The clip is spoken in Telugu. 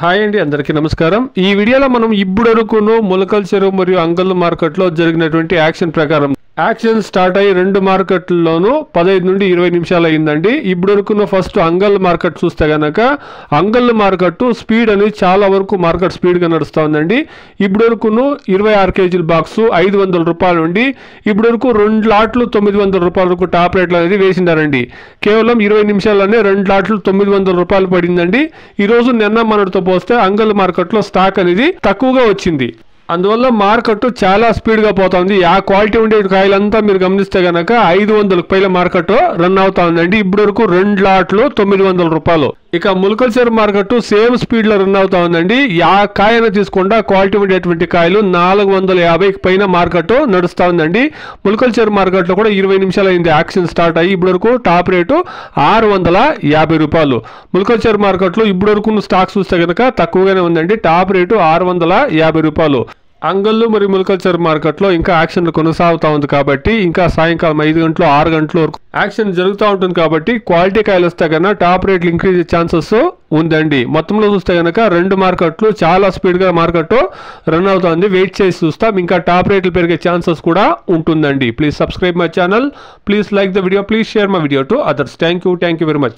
హాయ్ అండి, అందరికీ నమస్కారం. ఈ వీడియోలో మనం ఇప్పటివరకును మొలకల చెరువు మరియు అంగళ్ళు మార్కెట్లో జరిగినటువంటి యాక్షన్ ప్రకారం యాక్షన్ స్టార్ట్ అయ్యి రెండు మార్కెట్లలోనూ 15 నుండి 20 నిమిషాలు అయిందండి. ఇప్పటివరకును ఫస్ట్ అంగల్ మార్కెట్ చూస్తే కనుక అంగళ్ళు మార్కెట్ స్పీడ్ అనేది చాలా వరకు మార్కెట్ స్పీడ్గా నడుస్తూ ఉందండి. ఇప్పటివరకును 26 కేజీల బాక్సు 500 రూపాయలు ఉండి ఇప్పటివరకు 2 లాట్లు 900 రూపాయల వరకు టాప్ రేట్లు అనేది వేసిండారండి. కేవలం 20 నిమిషాల్లోనే 2 లాట్లు 900 రూపాయలు పడిందండి. ఈరోజు నిన్న మనతో పోస్తే అంగల్ మార్కెట్లో స్టాక్ అనేది తక్కువగా వచ్చింది. అందువల్ల మార్కెట్ చాలా స్పీడ్గా పోతుంది. ఆ క్వాలిటీ ఉండే కాయలంతా మీరు గమనిస్తే కనుక 500కు పైన మార్కెట్ రన్ అవుతా ఉందండి. ఇప్పటివరకు 2 లాట్లు 900 రూపాయలు. ఇక మొలకల చెరువు మార్కెట్ సేమ్ స్పీడ్లో రన్ అవుతా ఉందండి. ఆ కాయను తీసుకుండా క్వాలిటీ ఉండేటువంటి కాయలు 450కి పైన మార్కెట్ నడుస్తూ ఉందండి. మొలకల చెరువు మార్కెట్లో కూడా 20 నిమిషాలు అయింది యాక్షన్ స్టార్ట్ అయ్యి. ఇప్పటివరకు టాప్ రేటు 650 రూపాయలు. మొలకల చెరువు మార్కెట్లో ఇప్పటివరకు స్టాక్ చూస్తే కనుక తక్కువగానే ఉందండి. టాప్ రేటు 650 రూపాయలు. అంగళ్ళు మరియు మొలకల చెరువు మార్కెట్లో ఇంకా యాక్షన్ కొనసాగుతూ ఉంది కాబట్టి ఇంకా సాయంకాలం 5 గంటలు 6 గంటల వరకు యాక్షన్ జరుగుతూ ఉంటుంది కాబట్టి క్వాలిటీ కాయలు వస్తే కన్నా టాప్ రేట్లు ఇంక్రీజ్ ఛాన్సెస్ ఉందండి. మొత్తంలో చూస్తే కనుక రెండు మార్కెట్లు చాలా స్పీడ్గా మార్కెట్ రన్ అవుతుంది. వెయిట్ చేసి చూస్తాం, ఇంకా టాప్ రేట్లు పెరిగే ఛాన్సెస్ కూడా ఉంటుందండి. Please subscribe my channel, please like the video, please share my video to others. Thank you very much.